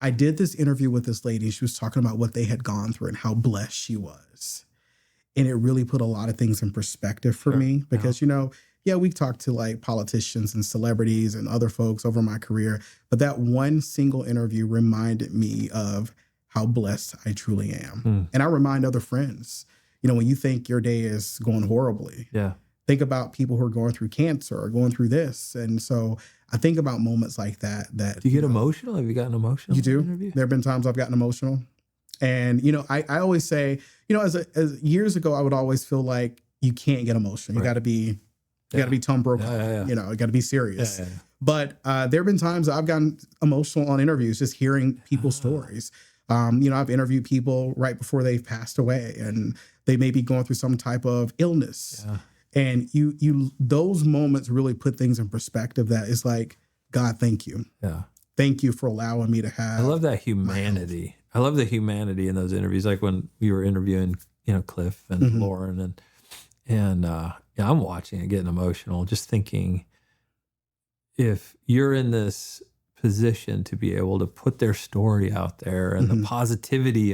I did this interview with this lady. She was talking about what they had gone through and how blessed she was. And it really put a lot of things in perspective for me because, we talked to like politicians and celebrities and other folks over my career, but that one single interview reminded me of how blessed I truly am. And I remind other friends, when you think your day is going horribly, think about people who are going through cancer or going through this. And so I think about moments like that. Do you get emotional? Have you gotten emotional? You do. There have been times I've gotten emotional. And, I always say, as years ago, I would always feel like you can't get emotional. You got to be, Tom Brokaw. You got to be serious. But there have been times I've gotten emotional on interviews, just hearing people's stories. I've interviewed people right before they've passed away and they may be going through some type of illness. And those moments really put things in perspective that is like, God, thank you. Thank you for allowing me to have. I love that humanity. I love the humanity in those interviews. Like when we were interviewing, Cliff and Lauren and I'm watching and getting emotional, just thinking if you're in this position to be able to put their story out there and the positivity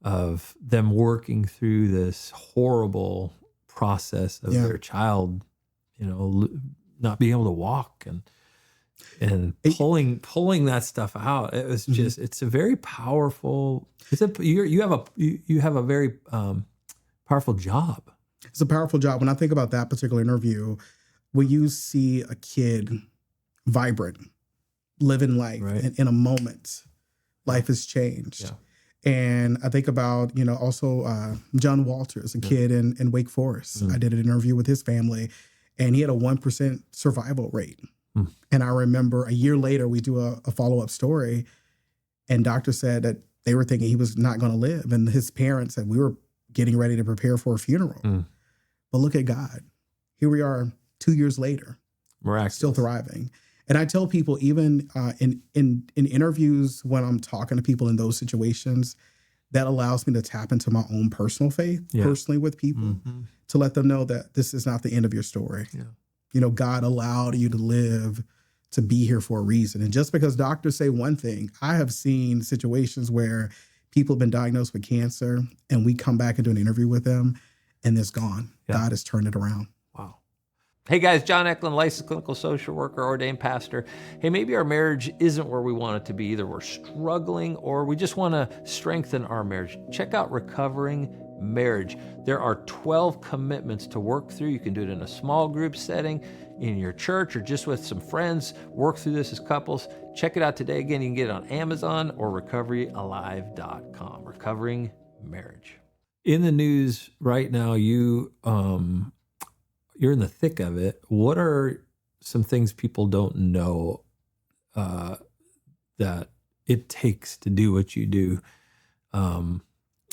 of them working through this horrible process of their child, not being able to walk and pulling that stuff out. It was just, it's a very powerful, you have a very powerful job. It's a powerful job. When I think about that particular interview, when you see a kid vibrant, living life in a moment, life has changed. And I think about, also John Walters, a kid in Wake Forest. I did an interview with his family and he had a 1% survival rate. And I remember a year later, we do a follow-up story and doctor said that they were thinking he was not going to live. And his parents said, we were getting ready to prepare for a funeral. But look at God. Here we are 2 years later, still thriving. And I tell people, even in interviews, when I'm talking to people in those situations, that allows me to tap into my own personal faith, personally with people, to let them know that this is not the end of your story. God allowed you to live, to be here for a reason. And just because doctors say one thing, I have seen situations where people have been diagnosed with cancer and we come back and do an interview with them and it's gone. God has turned it around. Wow. Hey guys, John Eklund, licensed clinical social worker, ordained pastor. Hey, maybe our marriage isn't where we want it to be. Either we're struggling or we just want to strengthen our marriage. Check out Recovering Marriage. There are 12 commitments to work through. You can do it in a small group setting, in your church, or just with some friends. Work through this as couples. Check it out today. Again, you can get it on Amazon or recoveryalive.com. Recovering Marriage. In the news right now, you're in the thick of it. What are some things people don't know that it takes to do what you do?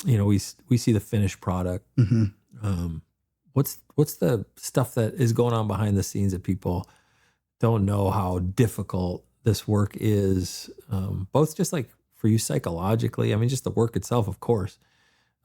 We see the finished product. What's the stuff that is going on behind the scenes that people don't know how difficult this work is? Both just like for you psychologically, just the work itself, of course.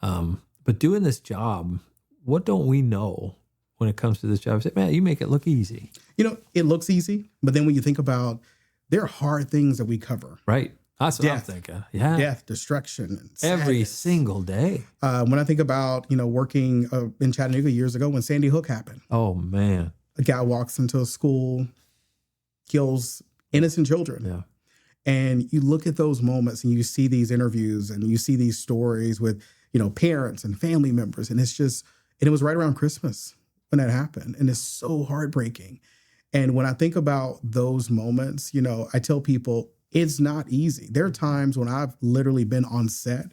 But doing this job, what don't we know when it comes to this job? I say, man, you make it look easy. It looks easy, but then when you think about, there are hard things that we cover. Right. That's what I'm thinking. Yeah. Death, destruction. Every single day. When I think about, working in Chattanooga years ago when Sandy Hook happened. Oh, man. A guy walks into a school, kills innocent children. Yeah. And you look at those moments and you see these interviews and you see these stories with, parents and family members. And it was right around Christmas when that happened. And it's so heartbreaking. And when I think about those moments, I tell people it's not easy. There are times when I've literally been on set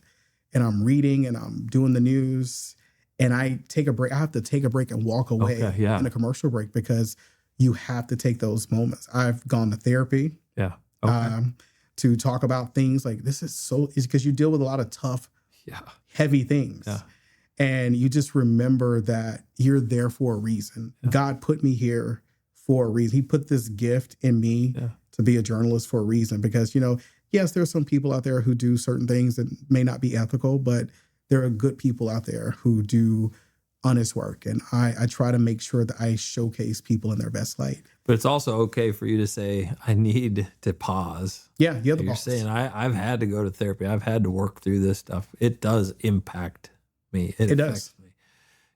and I'm reading and I'm doing the news and I take a break. I have to take a break and walk away in a commercial break because you have to take those moments. I've gone to therapy to talk about things like this is because you deal with a lot of tough, heavy things. Yeah. And you just remember that you're there for a reason. Yeah. God put me here for a reason. He put this gift in me to be a journalist for a reason because, yes, there are some people out there who do certain things that may not be ethical, but there are good people out there who do honest work. And I try to make sure that I showcase people in their best light. But it's also okay for you to say, I need to pause. Yeah, you have the You're pause. saying, I've had to go to therapy. I've had to work through this stuff. It does impact me. It affects me.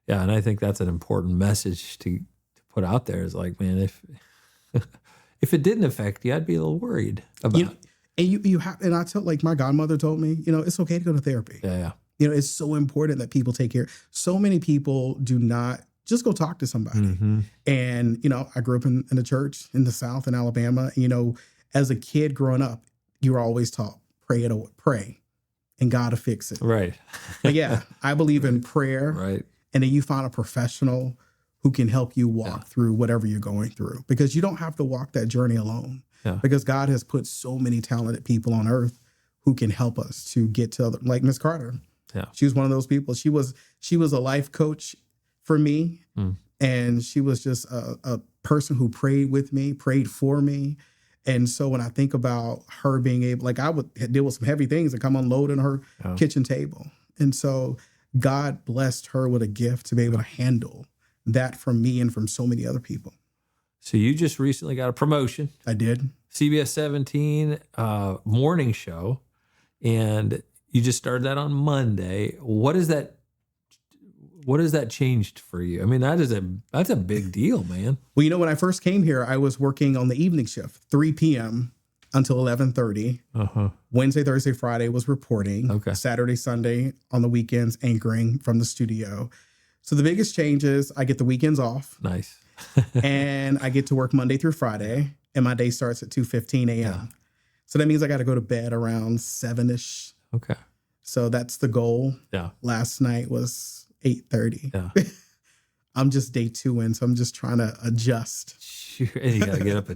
Yeah, and I think that's an important message to put out there is like, man, if it didn't affect you, I'd be a little worried about it. And you have, and I tell, like my godmother told me, it's okay to go to therapy. Yeah. It's so important that people take care. So many people do not just go talk to somebody. Mm-hmm. And, I grew up in the church in the South in Alabama. As a kid growing up, you were always taught, pray and God will fix it. Right. But yeah, I believe in prayer. Right. And then you find a professional who can help you walk through whatever you're going through, because you don't have to walk that journey alone. Yeah. Because God has put so many talented people on earth who can help us to get to like Miss Carter. Yeah. She was one of those people. She was a life coach for me. And she was just a person who prayed with me, prayed for me. And so when I think about her being able, like I would deal with some heavy things that come unload on her kitchen table. And so God blessed her with a gift to be able to handle that from me and from so many other people. So you just recently got a promotion. I did. CBS 17 morning show. And you just started that on Monday. What has that changed for you? I mean, that's a big deal, man. Well, when I first came here, I was working on the evening shift, 3 p.m. until 11:30. Wednesday, Thursday, Friday was reporting. Okay. Saturday, Sunday on the weekends, anchoring from the studio. So the biggest change is I get the weekends off. Nice. And I get to work Monday through Friday, and my day starts at 2:15 a.m. Yeah. So that means I got to go to bed around 7-ish. Okay. So that's the goal. Yeah. Last night was 8:30. Yeah. I'm just day 2 in, so I'm just trying to adjust. Sure. And you got to get up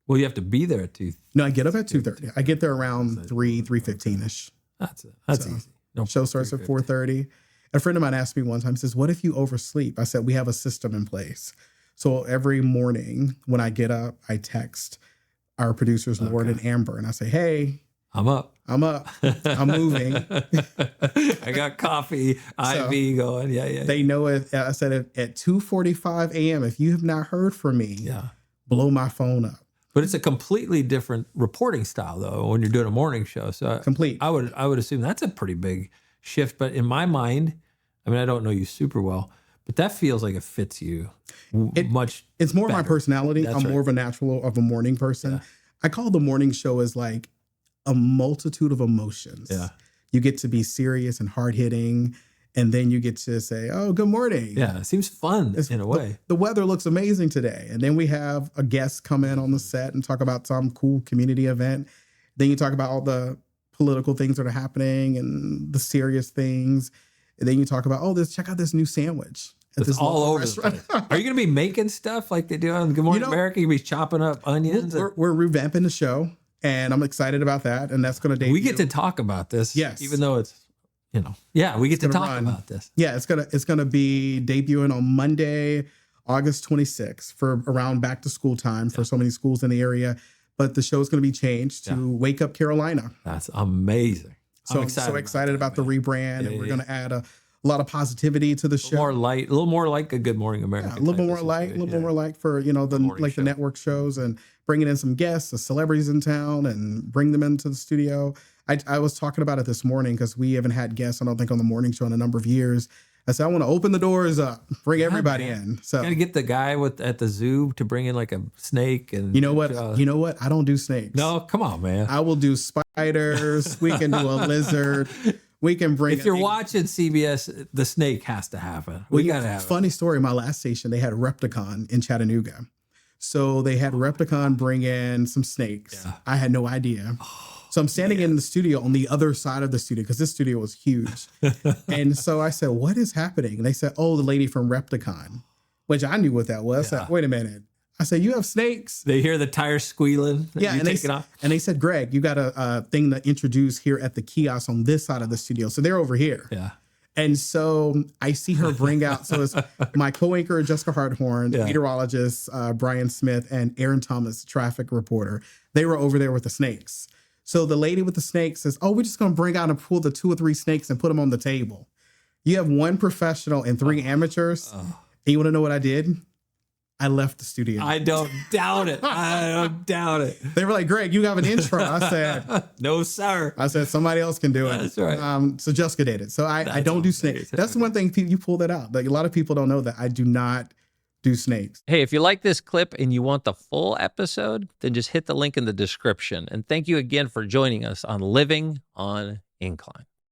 well, you have to be there at 2. No, I get up at 2:30. I get there around 3:15-ish. That's easy. No, show starts at 4:30. A friend of mine asked me one time, says, what if you oversleep? I said, we have a system in place. So every morning when I get up, I text our producers, Lauren and Amber, and I say, hey, I'm up. I'm moving. I got coffee, IV going. Yeah. They know it. I said at 2:45 a.m., if you have not heard from me, blow my phone up. But it's a completely different reporting style, though, when you're doing a morning show. So I would assume that's a pretty big shift. But in my mind, I mean, I don't know you super well, but that feels like it fits you much. It's more better. My personality. I'm more of a natural of a morning person. Yeah. I call the morning show as like a multitude of emotions. Yeah. You get to be serious and hard hitting. And then you get to say, oh, good morning. Yeah, it seems fun in a way. The weather looks amazing today. And then we have a guest come in on the set and talk about some cool community event. Then you talk about all the political things that are happening and the serious things. And then you talk about, check out this new sandwich. It's all over the place. Are you going to be making stuff like they do on Good Morning America? You're going to be chopping up onions? We're revamping the show, and I'm excited about that. And that's going to debut. We get to talk about this. Yes. Even though it's, we get to talk about this. Yeah, it's gonna be debuting on Monday, August 26th for around back to school time for so many schools in the area. But the show is going to be changed to Wake Up Carolina. That's amazing. I'm so excited about the rebrand, and we're going to add a lot of positivity to the show. A little more like a Good Morning America. A little more like for the network shows, and bringing in some guests, the celebrities in town, and bring them into the studio. I was talking about it this morning because we haven't had guests, I don't think, on the morning show in a number of years. I said, I want to open the doors up, bring everybody in. So you got to get the guy at the zoo to bring in like a snake. And you know what? I don't do snakes. No, come on, man. I will do spiders. We can do a lizard. We can bring. If you're watching CBS, the snake has to happen. We got to have. Funny story. My last station, they had Repticon in Chattanooga, so they had Repticon bring in some snakes. Yeah. I had no idea. So I'm standing in the studio on the other side of the studio because this studio was huge. And so I said, what is happening? And they said, the lady from Repticon, which I knew what that was. Yeah. I said, wait a minute. I said, you have snakes? They hear the tires squealing. Yeah. And they said, Greg, you got a thing to introduce here at the kiosk on this side of the studio. So they're over here. Yeah. And so I see her bring out, so it's my co-anchor, Jessica Hardhorn, meteorologist, Brian Smith, and Aaron Thomas, traffic reporter. They were over there with the snakes. So the lady with the snakes says, we're just going to bring out and pull the 2 or 3 snakes and put them on the table. You have 1 professional and 3 amateurs. And you want to know what I did? I left the studio. I don't doubt it. I don't doubt it. They were like, Greg, you have an intro. I said, no, sir. I said, somebody else can do it. That's right. So Jessica did it. So I don't do snakes. That's the one thing you pull that out. Like a lot of people don't know that I do not do snakes. Hey, if you like this clip and you want the full episode, then just hit the link in the description. And thank you again for joining us on Living on Incline.